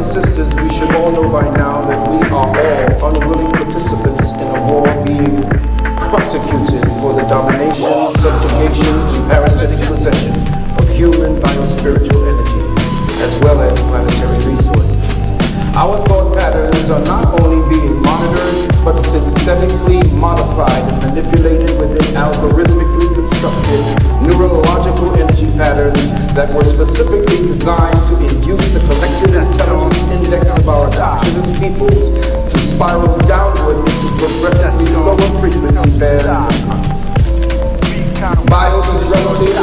and sisters, we should all know by now that we are all unwilling participants in a war being prosecuted for the domination, subjugation, and parasitic possession of human biospiritual energies, as well as planetary resources. Our thought patterns are not only being monitored, but synthetically modified and manipulated within algorithmically constructed neurological energy patterns that were specifically designed to induce the collective intelligence index of our adoptionist peoples to spiral downward into progressively lower frequency bands of consciousness. Bio-disruptive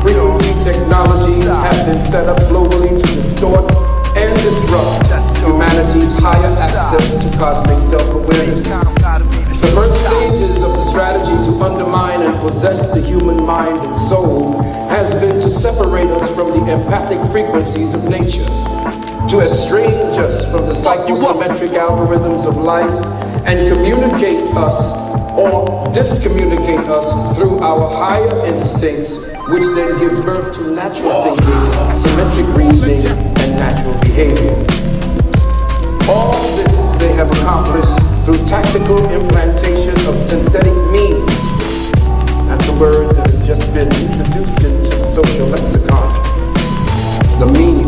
frequency technologies have been set up globally to distort and disrupt humanity's higher access to cosmic self-awareness. The first stages of the strategy to undermine and possess the human mind and soul has been to separate us from the empathic frequencies of nature, to estrange us from the psychosymmetric algorithms of life, and communicate us or discommunicate us through our higher instincts, which then give birth to natural thinking, symmetric reasoning, and natural behavior. All this they have accomplished through tactical implantation of synthetic means. That's a word that has just been introduced into the social lexicon. The meaning.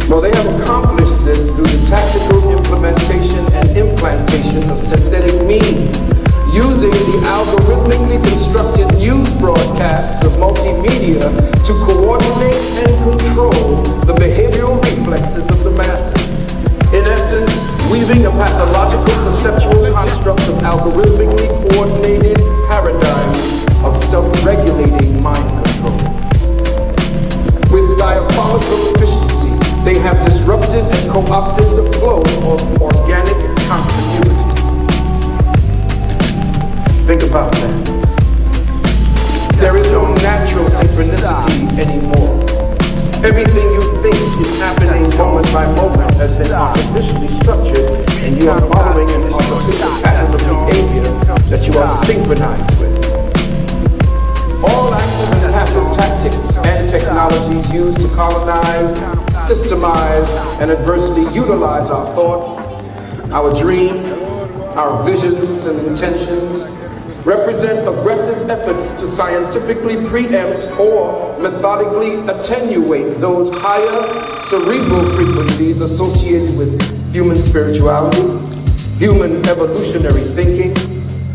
Well, they have accomplished this through the tactical implementation and implantation of synthetic means, using the algorithmically constructed news broadcasts of multimedia to coordinate and control the behavioral reflexes of the masses. In essence, weaving a pathological perceptual construct of algorithmically coordinated paradigms of self-regulating mind control. With diabolical efficiency, they have disrupted and co-opted the flow of organic continuity. Think about that. There is no natural synchronicity anymore. Everything you think is happening moment by moment has been artificially structured, and you are following an artificial pattern of behavior that you are synchronized with. All active and passive tactics and technologies used to colonize, systemize, and adversely utilize our thoughts, our dreams, our visions and intentions represent aggressive efforts to scientifically preempt or methodically attenuate those higher cerebral frequencies associated with human spirituality, human evolutionary thinking,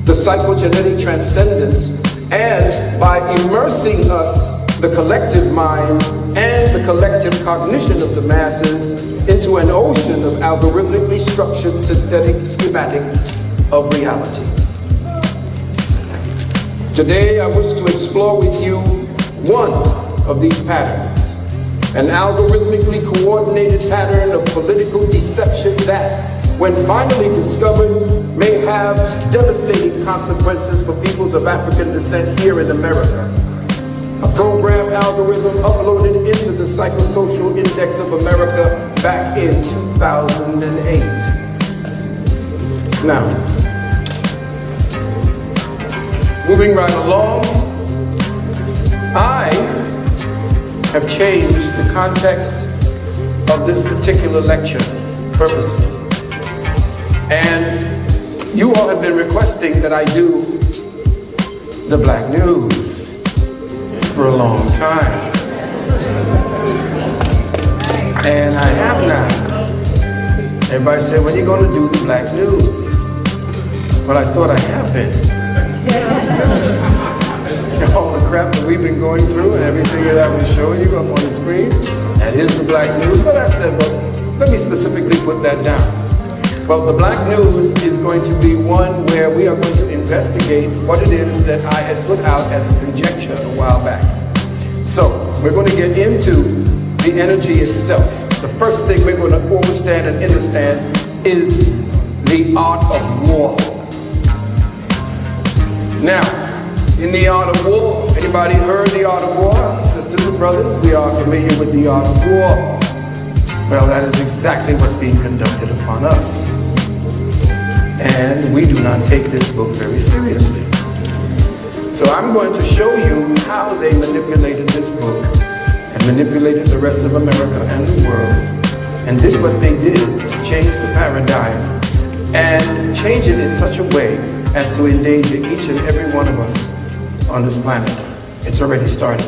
the psychogenetic transcendence, and by immersing us, the collective mind, and the collective cognition of the masses into an ocean of algorithmically structured synthetic schematics of reality. Today, I wish to explore with you one of these patterns, an algorithmically coordinated pattern of political deception that, when finally discovered, may have devastating consequences for peoples of African descent here in America. A program algorithm uploaded into the Psychosocial Index of America back in 2008. Now, moving right along, I have changed the context of this particular lecture purposely. And you all have been requesting that I do the black news for a long time. And I have now. Everybody said, when are you going to do the black news? But I thought I have been. All the crap that we've been going through and everything that I've been showing you up on the screen, that is the black news. But I said, well, let me specifically put that down. Well, the black news is going to be one where we are going to investigate what it is that I had put out as a conjecture a while back. So, we're going to get into the energy itself. The first thing we're going to understand and understand is the art of war. Now, in the art of war, anybody heard the art of war? Sisters and brothers, we are familiar with the art of war. Well, that is exactly what's being conducted upon us. And we do not take this book very seriously. So I'm going to show you how they manipulated this book and manipulated the rest of America and the world, and did what they did to change the paradigm and change it in such a way as to endanger each and every one of us on this planet. It's already started.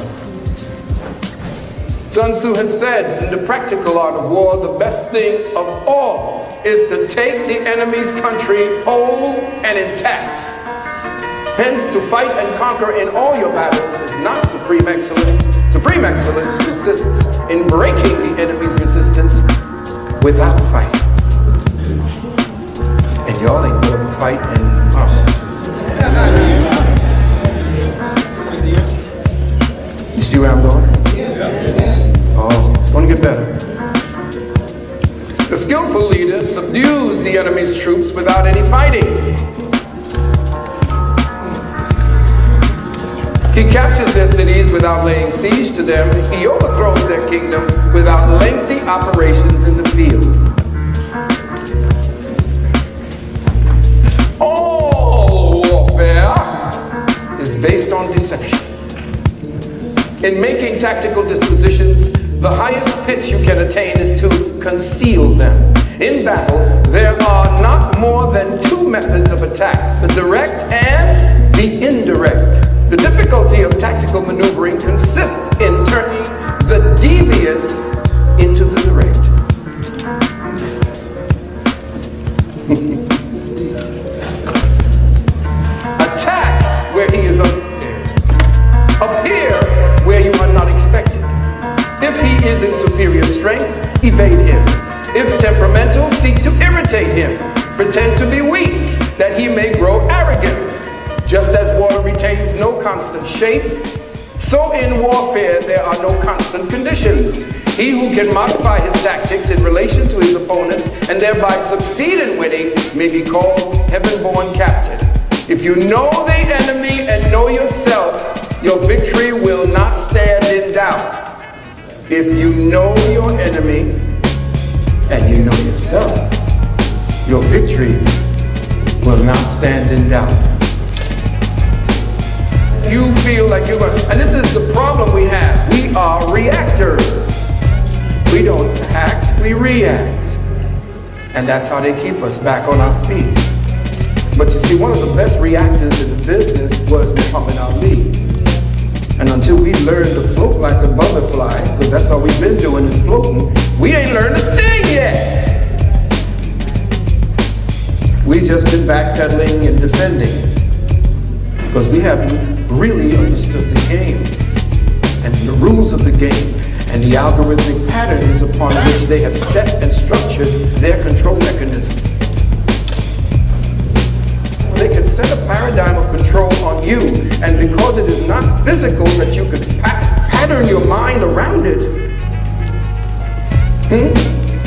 Sun Tzu has said in the practical art of war, the best thing of all is to take the enemy's country whole and intact. Hence, to fight and conquer in all your battles is not supreme excellence. Supreme excellence consists in breaking the enemy's resistance without fighting. And y'all ain't put up a fight in You see where I'm going? Oh, it's going to get better. The skillful leader subdues the enemy's troops without any fighting. He captures their cities without laying siege to them. He overthrows their kingdom without lengthy operations in the field. All warfare is based on deception. In making tactical dispositions, the highest pitch you can attain is to conceal them. In battle, there are not more than two methods of attack, the direct and the indirect. The difficulty of tactical maneuvering consists in turning the devious into the direct. Attack where he is unprepared. Appear where you are not expected. If he is in superior strength, evade him. If temperamental, seek to irritate him. Pretend to be weak, that he may grow arrogant. Just as water retains no constant shape, so in warfare there are no constant conditions. He who can modify his tactics in relation to his opponent and thereby succeed in winning may be called heaven-born captain. If you know the enemy and know yourself, your victory will not stand in doubt. If you know your enemy and you know yourself, your victory will not stand in doubt. You feel like you're going, and this is the problem we have. We are reactors. We don't act, we react. And that's how they keep us back on our feet. But you see, one of the best reactors in the business was Muhammad Ali. And until we learn to float like a butterfly, because that's all we've been doing is floating, we ain't learned to sting yet. We've just been backpedaling and defending, because we haven't really understood the game and the rules of the game and the algorithmic patterns upon which they have set and structured their control mechanism. They can set a paradigm of control on you, and because it is not physical that you can pattern your mind around it,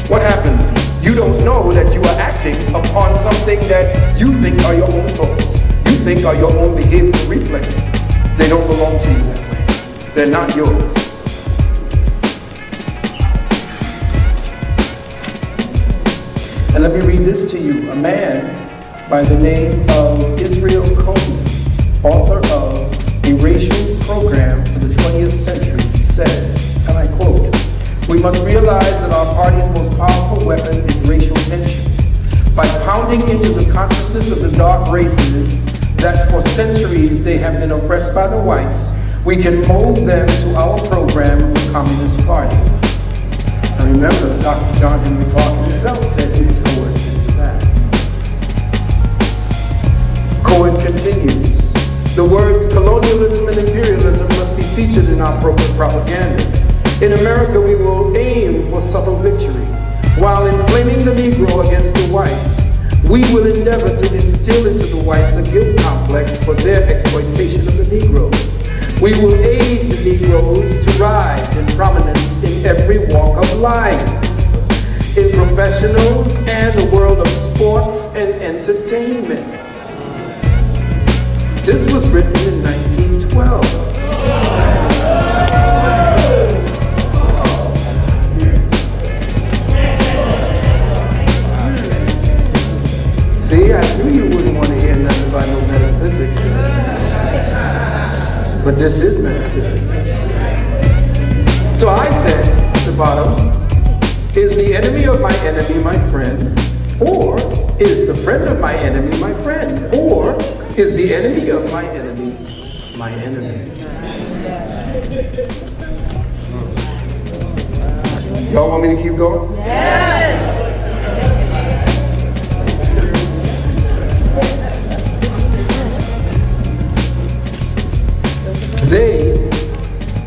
what happens? You don't know that you are acting upon something that you think are your own thoughts. You think are your own behavioral reflexes. They don't belong to you that way. They're not yours. And let me read this to you. A man by the name of Israel Cohen, author of A Racial Program for the 20th Century, says, and I quote, "We must realize that our party's most powerful weapon is racial tension. By pounding into the consciousness of the dark races that for centuries they have been oppressed by the whites, we can mold them to our program of the Communist Party." Now remember, Dr. John Henry Clark himself said he was coerced into that. Cohen continues, "The words colonialism and imperialism must be featured in our propaganda. In America, we will aim for subtle victory. While inflaming the Negro against the whites, we will endeavor to instill into the whites a guilt complex for their exploitation of the Negro. We will aid the Negroes to rise in prominence in every walk of life, in professionals and the world of sports and entertainment." This was written in 1912. See, I knew you wouldn't want to hear nothing about no metaphysics. But this is metaphysics. So I said at the bottom, is the enemy of my enemy my friend? Or is the friend of my enemy my friend? Or is the enemy of my enemy my enemy? Y'all want me to keep going? Yes! They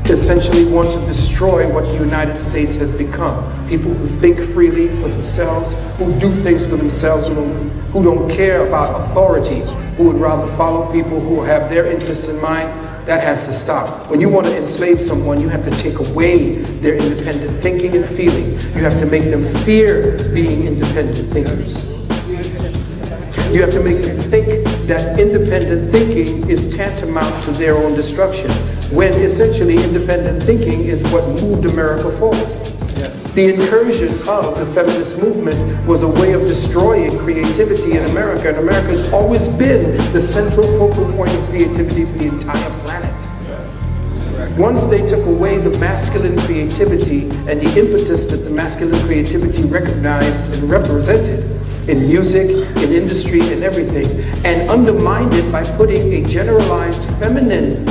essentially want to destroy what the United States has become. People who think freely for themselves, who do things for themselves, who don't care about authority, who would rather follow people who have their interests in mind. That has to stop. When you want to enslave someone, you have to take away their independent thinking and feeling. You have to make them fear being independent thinkers. You have to make them think that independent thinking is tantamount to their own destruction, when essentially independent thinking is what moved America forward. Yes. The incursion of the feminist movement was a way of destroying creativity in America, and America has always been the central focal point of creativity for the entire planet. Once they took away the masculine creativity and the impetus that the masculine creativity recognized and represented in music, in industry, and everything, and undermined it by putting a generalized feminine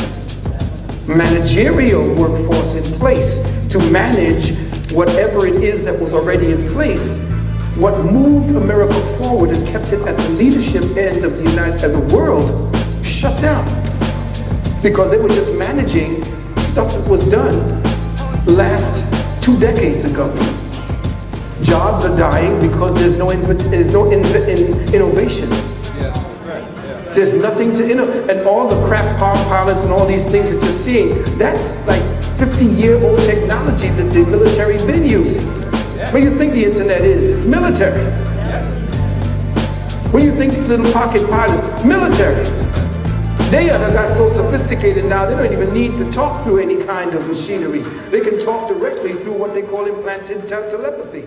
managerial workforce in place to manage whatever it is that was already in place, what moved America forward and kept it at the leadership end of the world shut down. Because they were just managing stuff that was done last 2 decades ago. Jobs are dying because there's no innovation. Yes, right. Yeah. There's nothing to innovate. And all the crap Palm Pilots and all these things that you're seeing, that's like 50-year-old technology that the military been using. Yeah. What do you think the internet is? It's military. Yes. What do you think little pocket pilots? Military. They got so sophisticated now, they don't even need to talk through any kind of machinery. They can talk directly through what they call implanted telepathy.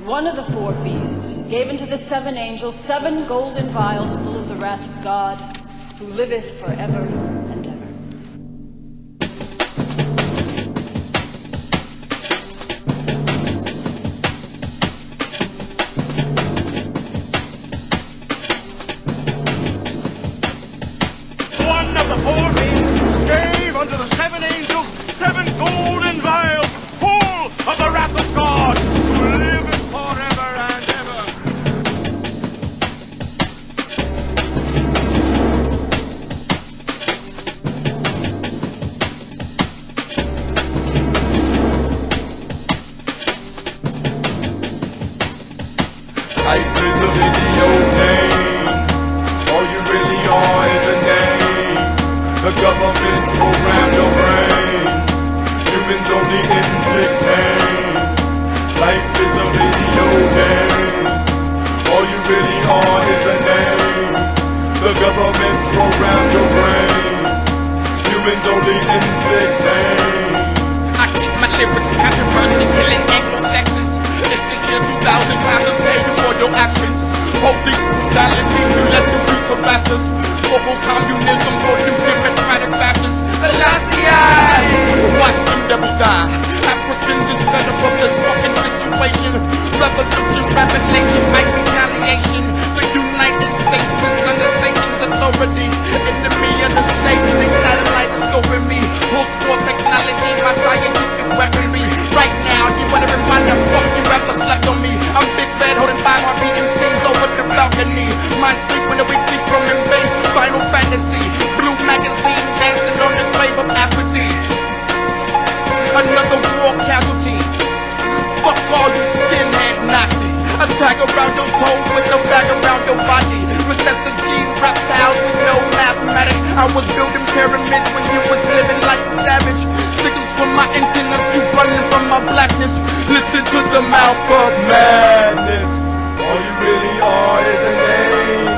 One of the 4 beasts gave unto the 7 angels 7 golden vials full of the wrath of God, who liveth forever and ever. One of the 4 beasts gave unto the 7 angels 7 golden vials full of the wrath of God, who liveth forever and ever. Life is a video game. All you really are is a name. The government programmed your brain. Humans only inflict pain. Life is a video game. All you really are is a name. The government programmed your brain. Humans only inflict pain. I keep my lyrics controversy, killing Anglo-Saxons. It's the year 2000, time to pay you for your actions. Holy brutality, you let the youth harass us. Global communism, working democratic fascists. Selassie, watch them devils die. Africans is fed up of this fucking situation. Revolution, revelation, might retaliation. The United States is under Satan's authority. Enemy of the state, they satellites scoping me. Post-war technology, my scientific weaponry. Right now, you better remind the fuck you ever slept on me. I'm big fat, holding by my BMCs over the balcony. Mind sleep when the weak sleep from base. Final Fantasy, Blue Magazine, dancing on the grave of apathy. Another war casualty. Fuck all you skinhead Nazis. A tag around your toe with a bag around your body. Recessive gene reptiles with no mathematics. I was building pyramids when you was living like a savage. Signals from my antenna, you running from my blackness. Listen to the mouth of madness. All you really are is a name.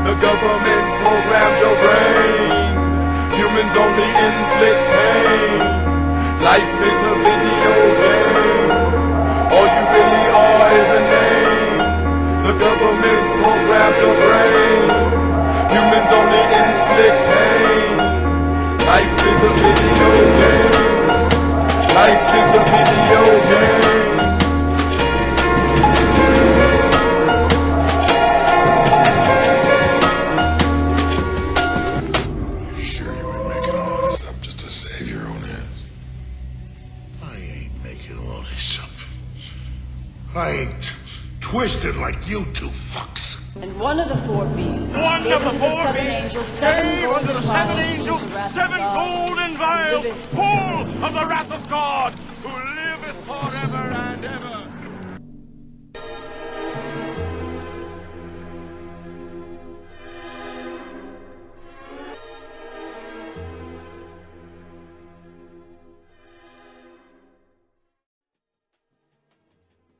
The government programmed your brain. Humans only inflict pain. Life is a video game. All you really are is a name. The government programmed your brain. Humans only inflict pain. Life is a video game. Life is a video game. You sure you ain't making all this up just to save your own ass? I ain't making all this up. I ain't twisted like you two fucks. And one of the four beasts One gave of the unto four seven beasts angels seven gave unto golden the seven vials angels full of the wrath of seven God, golden who vials liveth full of the wrath of God, who liveth forever.